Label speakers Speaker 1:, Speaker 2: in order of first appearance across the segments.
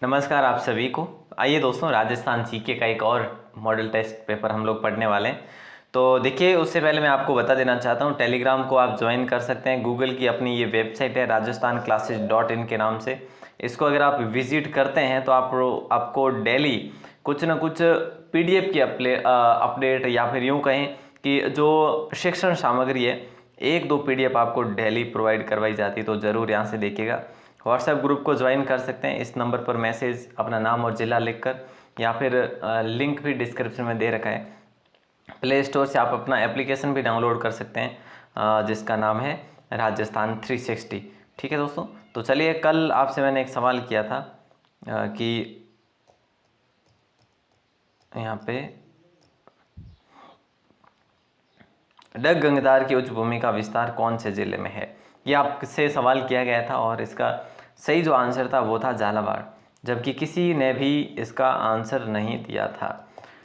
Speaker 1: नमस्कार आप सभी को। आइए दोस्तों, राजस्थान जीके का एक और मॉडल टेस्ट पेपर हम लोग पढ़ने वाले हैं। तो देखिए, उससे पहले मैं आपको बता देना चाहता हूँ, टेलीग्राम को आप ज्वाइन कर सकते हैं। गूगल की अपनी ये वेबसाइट है rajasthanclasses.in के नाम से। इसको अगर आप विजिट करते हैं तो आपको डेली कुछ ना कुछ पीडीएफ की अपडेट या फिर यूँ कहें कि जो शिक्षण सामग्री है, एक दो पीडीएफ आपको डेली प्रोवाइड करवाई जाती है। तो ज़रूर यहाँ से देखिएगा। व्हाट्सएप ग्रुप को ज्वाइन कर सकते हैं, इस नंबर पर मैसेज अपना नाम और ज़िला लिखकर, या फिर लिंक भी डिस्क्रिप्शन में दे रखा है। प्ले स्टोर से आप अपना एप्लीकेशन भी डाउनलोड कर सकते हैं, जिसका नाम है राजस्थान 360। ठीक है दोस्तों, तो चलिए, कल आपसे मैंने एक सवाल किया था कि यहाँ पे डग गंगधार की उच्च भूमि का विस्तार कौन से जिले में है, ये आपसे सवाल किया गया था। और इसका सही जो आंसर था वो था झालावाड़, जबकि किसी ने भी इसका आंसर नहीं दिया था।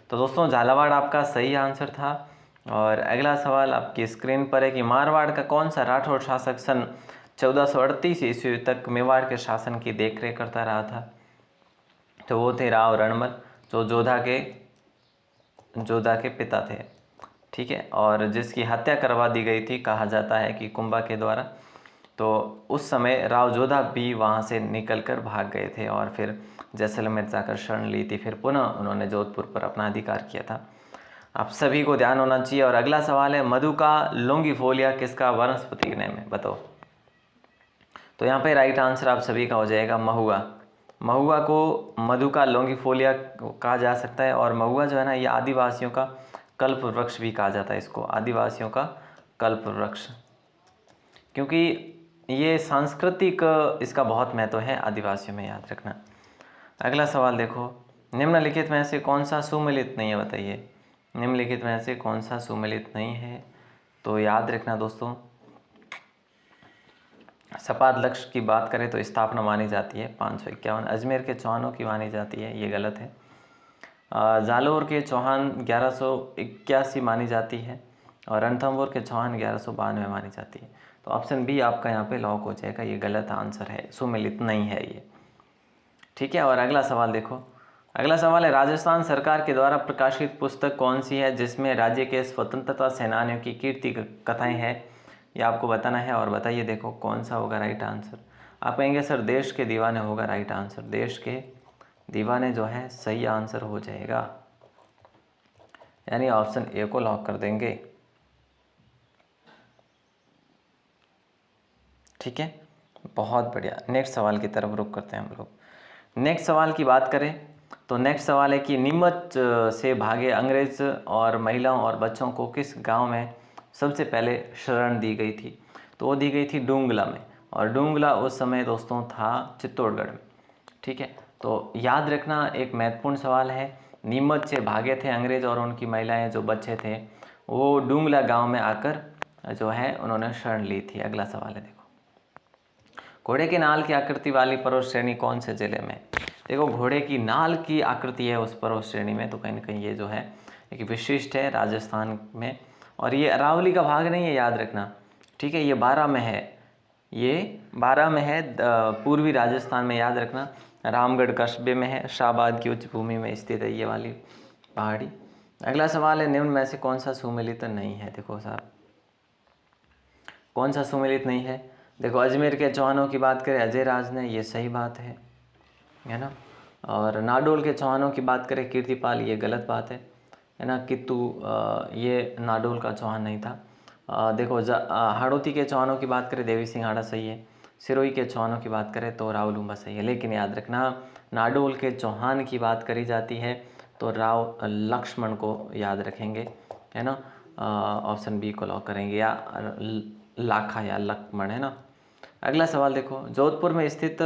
Speaker 1: तो दोस्तों, झालावाड़ आपका सही आंसर था। और अगला सवाल आपकी स्क्रीन पर है कि मारवाड़ का कौन सा राठौर शासक सन 1438 ईस्वी तक मेवाड़ के शासन की देखरेख करता रहा था। तो वो थे राव रणमल, जो जोधा के पिता थे। ठीक है, और जिसकी हत्या करवा दी गई थी, कहा जाता है कि कुंभा के द्वारा। तो उस समय राव जोधा भी वहाँ से निकलकर भाग गए थे और फिर जैसलमेर जाकर शरण ली थी। फिर पुनः उन्होंने जोधपुर पर अपना अधिकार किया था। आप सभी को ध्यान होना चाहिए। और अगला सवाल है, मधु का लोंगिफोलिया किसका वनस्पति नेम है, बताओ। तो यहाँ पे राइट आंसर आप सभी का हो जाएगा महुआ। महुआ को मधु का लोंगिफोलिया कहा जा सकता है। और महुआ जो है ना, ये आदिवासियों का कल्प वृक्ष भी कहा जाता है इसको, आदिवासियों का कल्प वृक्ष, क्योंकि ये सांस्कृतिक इसका बहुत महत्व है आदिवासियों में, याद रखना। अगला सवाल देखो, निम्नलिखित में से कौन सा सुमेलित नहीं है, बताइए। निम्नलिखित में से कौन सा सुमेलित नहीं है, तो याद रखना दोस्तों, सपाद लक्ष्य की बात करें तो स्थापना मानी जाती है 551। अजमेर के चौहानों की मानी जाती है, ये गलत है। जालोर के चौहान 1181 मानी जाती है। और रणथंभौर के चौहान 1192 मानी जाती है। तो ऑप्शन बी आपका यहाँ पे लॉक हो जाएगा, ये गलत आंसर है, सुमेलित नहीं है ये। ठीक है, और अगला सवाल देखो। अगला सवाल है, राजस्थान सरकार के द्वारा प्रकाशित पुस्तक कौन सी है जिसमें राज्य के स्वतंत्रता सेनानियों की कीर्ति कथाएं हैं, ये आपको बताना है। और बताइए देखो कौन सा होगा राइट आंसर। आप कहेंगे सर देश के दीवाने होगा राइट आंसर, देश के दीवाने जो है सही आंसर हो जाएगा, यानी ऑप्शन ए को लॉक कर देंगे। ठीक है, बहुत बढ़िया। नेक्स्ट सवाल की तरफ रुख करते हैं हम लोग। नेक्स्ट सवाल की बात करें तो नेक्स्ट सवाल है कि नीमच से भागे अंग्रेज और महिलाओं और बच्चों को किस गांव में सबसे पहले शरण दी गई थी। तो वो दी गई थी डूंगला में। और डूंगला उस समय दोस्तों था चित्तौड़गढ़ में। ठीक है, तो याद रखना, एक महत्वपूर्ण सवाल है। नीमच से भागे थे अंग्रेज और उनकी महिलाएं जो बच्चे थे, वो डूंगला गांव में आकर जो है उन्होंने शरण ली थी। अगला सवाल है देखो, घोड़े के नाल की आकृति वाली पर्वत श्रेणी कौन से जिले में। देखो, घोड़े की नाल की आकृति है उस पर्वत श्रेणी में, तो कहीं ना कहीं ये जो है एक विशिष्ट है राजस्थान में। और ये अरावली का भाग नहीं है, याद रखना। ठीक है, ये 12 में है, ये 12 में है, पूर्वी राजस्थान में, याद रखना। रामगढ़ कस्बे में है, शाहबाद की उच्च भूमि में स्थित है ये वाली पहाड़ी। अगला सवाल है, निम्न में से कौन सा सुमेलित नहीं है। देखो साहब, कौन सा सुमेलित नहीं है। देखो, अजमेर के चौहानों की बात करें अजय राज ने, ये सही बात है ना। और नाडोल के चौहानों की बात करें कीर्तिपाल, ये गलत बात है ना। कित्तू ये नाडोल का चौहान नहीं था। देखो, हाड़ौती के चौहानों की बात करें देवी सिंह हाड़ा सही है। सिरोही के चौहानों की बात करें तो राव लूम्बा सही है। लेकिन याद रखना, नाडोल के चौहान की बात करी जाती है तो राव लक्ष्मण को याद रखेंगे, है ना। ऑप्शन बी को लॉक करेंगे, या लाखा या लक्ष्मण, है ना। अगला सवाल देखो, जोधपुर में स्थित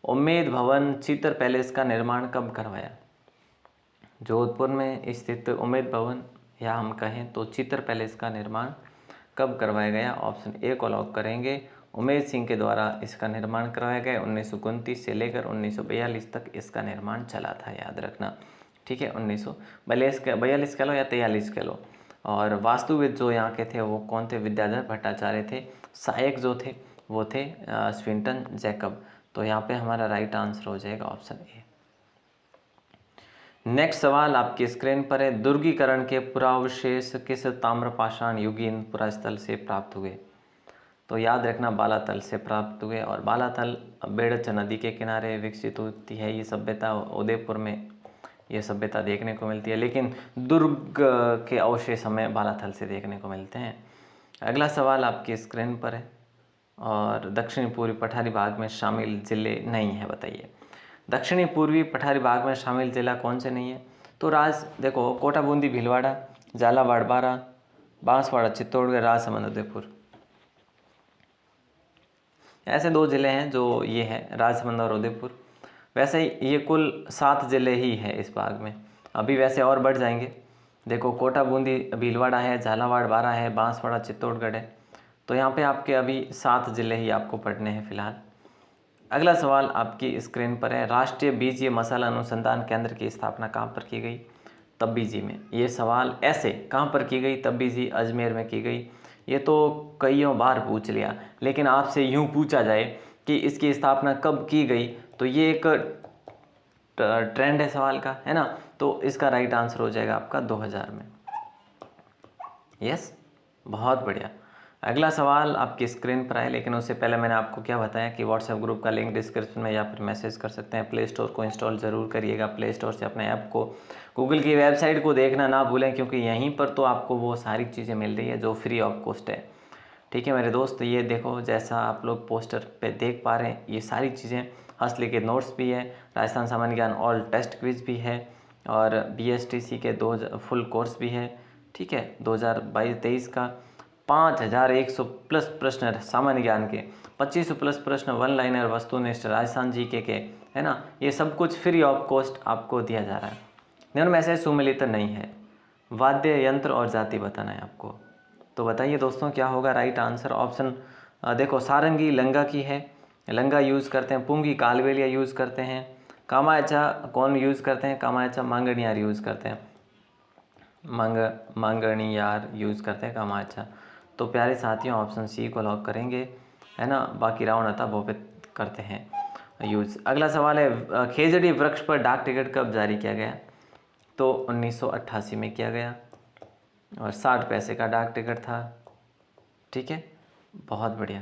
Speaker 1: उम्मेद भवन चित्र पैलेस का निर्माण कब करवाया। जोधपुर में स्थित उम्मेद भवन, या हम कहें तो चित्र पैलेस का निर्माण कब करवाया गया। ऑप्शन ए को लॉक करेंगे, उमेद सिंह के द्वारा इसका निर्माण करवाया गया। 1929 से लेकर 1942 तक इसका निर्माण चला था, याद रखना। ठीक है, 1942 कह लो या 43 कह लो। और वास्तुविद जो यहाँ के थे वो कौन थे, विद्याधर भट्टाचार्य थे। सहायक जो थे वो थे स्विंटन जैकब। तो यहाँ पे हमारा राइट आंसर हो जाएगा ऑप्शन ए। नेक्स्ट सवाल आपकी स्क्रीन पर है, दुर्गीकरण के पुरावशेष किस ताम्रपाषाण युगीन पुरास्थल से प्राप्त हुए? तो याद रखना बालातल से प्राप्त हुए, और बालातल बेड़च नदी के किनारे विकसित होती है ये सभ्यता। उदयपुर में ये सभ्यता देखने को मिलती है, लेकिन दुर्ग के अवशेष हमें बालाथल से देखने को मिलते हैं। अगला सवाल आपकी स्क्रीन पर है, और दक्षिणी पूर्वी पठारी भाग में शामिल जिले नहीं है, बताइए। दक्षिणी पूर्वी पठारी भाग में शामिल जिला कौन से नहीं है? तो देखो, कोटा बूंदी भीलवाड़ा, झालावाड़ बारा, बांसवाड़ा चित्तौड़गढ़, राजसमंद उदयपुर, ऐसे 2 ज़िले हैं जो ये हैं, राजसमंद और उदयपुर। वैसे ये कुल 7 ज़िले ही हैं इस भाग में, अभी वैसे और बढ़ जाएंगे। देखो, कोटा बूंदी भीलवाड़ा है, झालावाड़ बारा है, बांसवाड़ा चित्तौड़गढ़ है। तो यहाँ पे आपके अभी 7 ज़िले ही आपको पढ़ने हैं फिलहाल। अगला सवाल आपकी स्क्रीन पर है, राष्ट्रीय बीजीय मसाला अनुसंधान केंद्र की स्थापना कहाँ पर की गई? तब्बीजी में। ये सवाल ऐसे कहाँ पर की गई? तब्बीजी, अजमेर में की गई। ये तो कईयों बार पूछ लिया, लेकिन आपसे यूँ पूछा जाए कि इसकी स्थापना कब की गई, तो ये एक ट्रेंड है सवाल का, है ना। तो इसका राइट आंसर हो जाएगा आपका 2000 में। यस, बहुत बढ़िया। अगला सवाल आपकी स्क्रीन पर है, लेकिन उससे पहले मैंने आपको क्या बताया कि व्हाट्सएप ग्रुप का लिंक डिस्क्रिप्शन में या फिर मैसेज कर सकते हैं। प्ले स्टोर को इंस्टॉल ज़रूर करिएगा, प्ले स्टोर से अपने ऐप को, गूगल की वेबसाइट को देखना ना भूलें, क्योंकि यहीं पर तो आपको वो सारी चीज़ें मिल रही है जो फ्री ऑफ कॉस्ट है। ठीक है मेरे दोस्त, ये देखो जैसा आप लोग पोस्टर पे देख पा रहे हैं, ये सारी चीज़ें हस्तलिखित नोट्स भी है, राजस्थान सामान्य ज्ञान ऑल टेस्ट क्विज भी है, और BSTC के 2 फुल कोर्स भी है। ठीक है, 2022-23 का 5100 प्लस प्रश्न सामान्य ज्ञान के, 2500 प्लस प्रश्न वन लाइनर वस्तुनिष्ठ राजस्थान GK के, है ना। ये सब कुछ फ्री ऑफ कॉस्ट आपको दिया जा रहा है। निम्न में से सुमेलित नहीं है, वाद्य यंत्र और जाति बताना है आपको। तो बताइए दोस्तों क्या होगा राइट आंसर? ऑप्शन देखो, सारंगी लंगा की है, लंगा यूज़ करते हैं, पुंगी कालबेलिया यूज़ करते हैं, कामायचा कौन यूज़ करते हैं? कामायचा मांगणियार यूज़ करते हैं, मांगणियार यूज़ करते हैं कामायचा। तो प्यारे साथियों, ऑप्शन सी को लॉक करेंगे, है ना। बाकी रावणता भोपित करते हैं यूज़। अगला सवाल है, खेजड़ी वृक्ष पर डाक टिकट कब जारी किया गया? तो 1988 में किया गया, और 60 पैसे का डाक टिकट था। ठीक है, बहुत बढ़िया।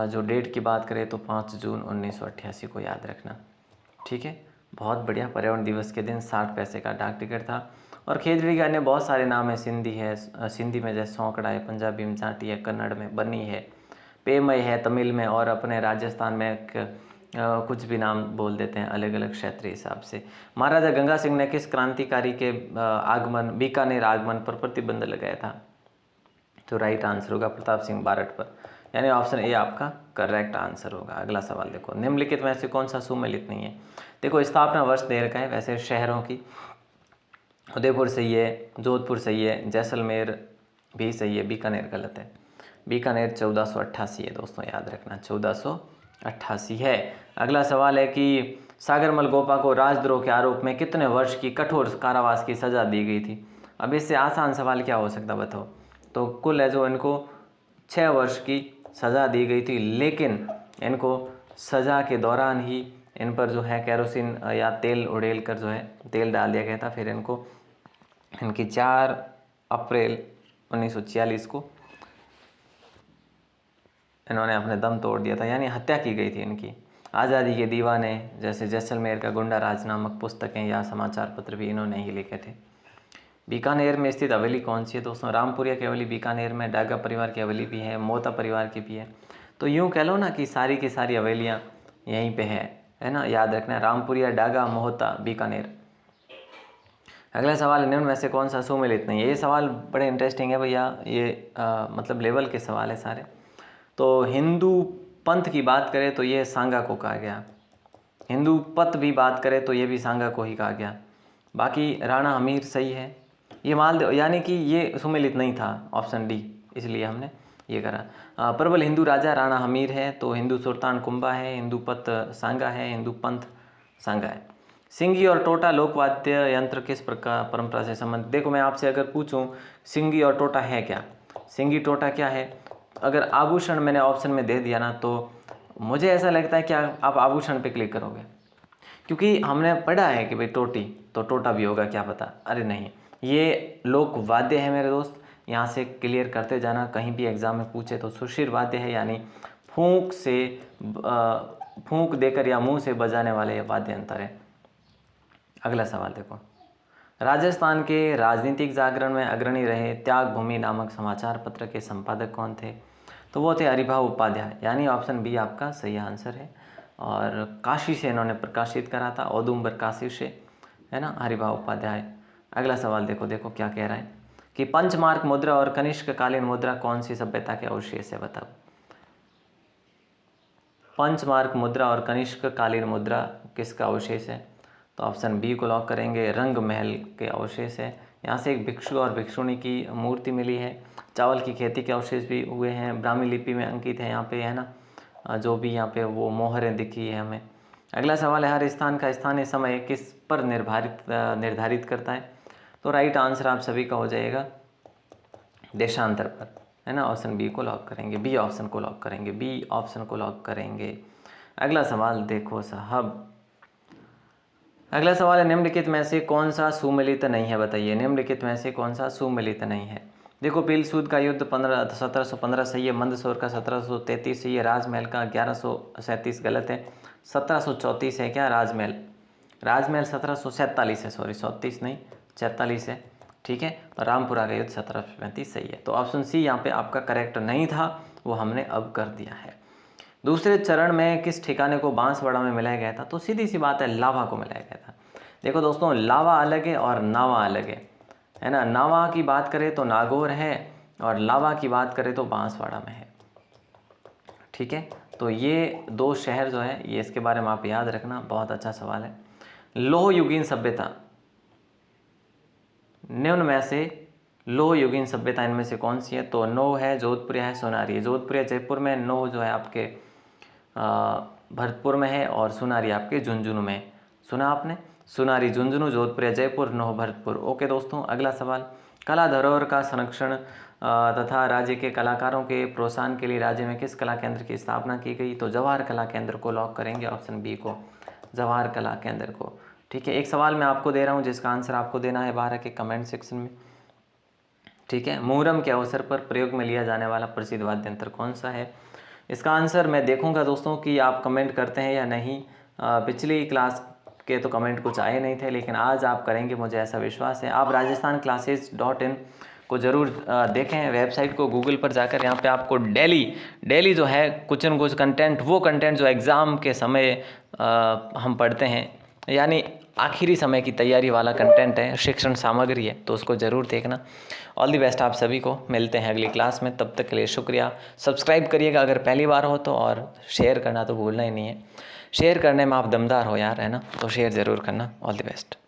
Speaker 1: जो डेट की बात करें तो 5 जून 1988 को याद रखना। ठीक है, बहुत बढ़िया। पर्यावरण दिवस के दिन 60 पैसे का डाक टिकट था। और खेजड़ी के अन्य बहुत सारे नाम है, सिंधी है, सिंधी में जैसे सौंकड़ा है, पंजाबी में जाटी है, कन्नड़ में बन्नी है, पेमई है तमिल में, और अपने राजस्थान में कुछ भी नाम बोल देते हैं अलग अलग क्षेत्रीय हिसाब से। महाराजा गंगा सिंह ने किस क्रांतिकारी के बीकानेर आगमन पर प्रतिबंध लगाया था? तो राइट आंसर होगा प्रताप सिंह बारठ पर, यानी ऑप्शन ए आपका करेक्ट आंसर होगा। अगला सवाल देखो, निम्नलिखित में से कौन सा सुमेलित नहीं है? देखो, स्थापना वर्ष दे रखा है वैसे शहरों की, उदयपुर सही है, जोधपुर सही है, जैसलमेर भी सही है, बीकानेर गलत है। बीकानेर 1488 है दोस्तों, याद रखना 1488 है। अगला सवाल है कि सागरमल गोपा को राजद्रोह के आरोप में कितने वर्ष की कठोर कारावास की सज़ा दी गई थी? अब इससे आसान सवाल क्या हो सकता बताओ? तो कुल है जो इनको 6 वर्ष की सज़ा दी गई थी, लेकिन इनको सज़ा के दौरान ही इन पर जो है केरोसिन या तेल उड़ेल कर जो है तेल डाल दिया गया था। फिर इनकी 4 अप्रैल 1946 को इन्होंने अपने दम तोड़ दिया था, यानी हत्या की गई थी इनकी। आज़ादी के दीवाने जैसे जैसलमेर का गुंडा राज नामक पुस्तकें या समाचार पत्र भी इन्होंने ही लिखे थे। बीकानेर में स्थित हवेली कौन सी है दोस्तों? रामपुरिया की हवेली बीकानेर में, डागा परिवार की हवेली भी है, मोहता परिवार की भी है। तो यूँ कह लो ना कि सारी की सारी हवेलियाँ यहीं पे है ना, याद रखना, रामपुरिया, डागा, मोहता, बीकानेर। अगला सवाल, निम्न में से कौन सा सुमेलित नहीं है? ये सवाल बड़े इंटरेस्टिंग है भैया, ये मतलब लेवल के सवाल है सारे। तो हिंदू पंथ की बात करें तो ये सांगा को कहा गया, हिंदू पत भी बात करें तो ये भी सांगा को ही कहा गया। बाकी राणा हमीर सही है, ये मालदेव, यानी कि ये सुमेलित नहीं था, ऑप्शन डी, इसलिए हमने ये करा। प्रबल हिंदू राजा राणा हमीर है, तो हिंदू सुल्तान कुंभा है, हिंदू पत सांगा है, हिंदू पंथ सांगा है। सिंगी और टोटा लोकवाद्य यंत्र किस प्रकार परंपरा से संबंधित? देखो, मैं आपसे अगर पूछूं सिंगी और टोटा है क्या, सिंगी टोटा क्या है, अगर आभूषण मैंने ऑप्शन में दे दिया ना, तो मुझे ऐसा लगता है कि आप आभूषण पे क्लिक करोगे, क्योंकि हमने पढ़ा है कि भाई टोटी, तो टोटा भी होगा क्या पता। अरे नहीं, ये लोक वाद्य है मेरे दोस्त, यहाँ से क्लियर करते जाना, कहीं भी एग्जाम में पूछे तो सुशिर वाद्य है, यानी फूंक से फूंक देकर या मुंह से बजाने वाले ये वाद्य यंत्र है। अगला सवाल देखो, राजस्थान के राजनीतिक जागरण में अग्रणी रहे त्याग भूमि नामक समाचार पत्र के संपादक कौन थे? तो वो थे हरिभाऊ उपाध्याय, यानी ऑप्शन बी आपका सही आंसर है। और काशी से इन्होंने प्रकाशित करा था, औदुंबर काशी से, है ना, हरिभाऊ उपाध्याय। अगला सवाल देखो क्या कह रहा है कि पंचमार्क मुद्रा और कनिष्क कालीन मुद्रा कौन सी सभ्यता के अवशेष है? बताओ। पंचमार्क मुद्रा और कनिष्क कालीन मुद्रा किसका अवशेष है? तो ऑप्शन बी को लॉक करेंगे, रंग महल के अवशेष है। यहाँ से एक भिक्षु और भिक्षुणी की मूर्ति मिली है। चावल की खेती के अवशेष भी हुए हैं, ब्राह्मी लिपि में अंकित है यहाँ पे, है ना, जो भी यहाँ पे वो मोहरें दिखी है हमें। अगला सवाल है, हर स्थान का स्थानीय समय किस पर निर्धारित करता है? तो राइट आंसर आप सभी का हो जाएगा देशांतर पर, है ना। ऑप्शन बी को लॉक करेंगे, बी ऑप्शन को लॉक करेंगे, बी ऑप्शन को लॉक करेंगे। अगला सवाल देखो साहब, अगला सवाल है, निम्नलिखित में से कौन सा सुमेलित नहीं है? बताइए, निम्नलिखित में से कौन सा सुमेलित नहीं है? देखो, पील सूद का युद्ध 1715 सही है, मंदसौर का 1733 सही है, राजमहल का 1137 गलत है, 1734 है क्या राजमहल? राजमहल 1747 है, सॉरी 37 नहीं 46 है, ठीक है। और रामपुरा का युद्ध 1735 सही है। तो ऑप्शन सी यहाँ पे आपका करेक्ट नहीं था, वो हमने अब कर दिया है। दूसरे चरण में किस ठिकाने को बांसवाड़ा में मिलाया गया था? तो सीधी सी बात है, लावा को मिलाया गया था। देखो दोस्तों, लावा अलग है और नावा अलग है ना। नावा की बात करें तो नागौर है, और लावा की बात करें तो बांसवाड़ा में है, ठीक है। तो ये दो शहर जो है, ये इसके बारे में आप याद रखना, बहुत अच्छा सवाल है। लौह युगीन सभ्यता, निम्न में से लौह युगीन सभ्यता इनमें से कौन सी है? तो नौह है, जोधपुर है, सोनारी है। जोधपुर जयपुर में, नौह जो है आपके भरतपुर में है, और सोनारी आपके झुंझुनू में। सुना आपने? सोनारी झुंझुनू, जोधपुर जयपुर, नौह भरतपुर। ओके दोस्तों, अगला सवाल, कला धरोहर का संरक्षण तथा राज्य के कलाकारों के प्रोत्साहन के लिए राज्य में किस कला केंद्र की स्थापना की गई? तो जवाहर कला केंद्र को लॉक करेंगे, ऑप्शन बी को, जवाहर कला केंद्र को, ठीक है। एक सवाल मैं आपको दे रहा हूँ जिसका आंसर आपको देना है 12 के कमेंट सेक्शन में, ठीक है। मुहर्रम के अवसर पर प्रयोग में लिया जाने वाला प्रसिद्ध वाद्य यंत्र कौन सा है? इसका आंसर मैं देखूंगा दोस्तों कि आप कमेंट करते हैं या नहीं। पिछली क्लास के तो कमेंट कुछ आए नहीं थे, लेकिन आज आप करेंगे, मुझे ऐसा विश्वास है। आप rajasthanclasses.in को ज़रूर देखें, वेबसाइट को गूगल पर जाकर। यहाँ पे आपको डेली जो है कुछ न कुछ कंटेंट, वो कंटेंट जो एग्ज़ाम के समय हम पढ़ते हैं, यानी आखिरी समय की तैयारी वाला कंटेंट है, शिक्षण सामग्री है, तो उसको ज़रूर देखना। ऑल दी बेस्ट आप सभी को, मिलते हैं अगली क्लास में, तब तक के लिए शुक्रिया। सब्सक्राइब करिएगा अगर पहली बार हो तो, और शेयर करना तो भूलना ही नहीं है। शेयर करने में आप दमदार हो यार, है ना, तो शेयर ज़रूर करना। All the best.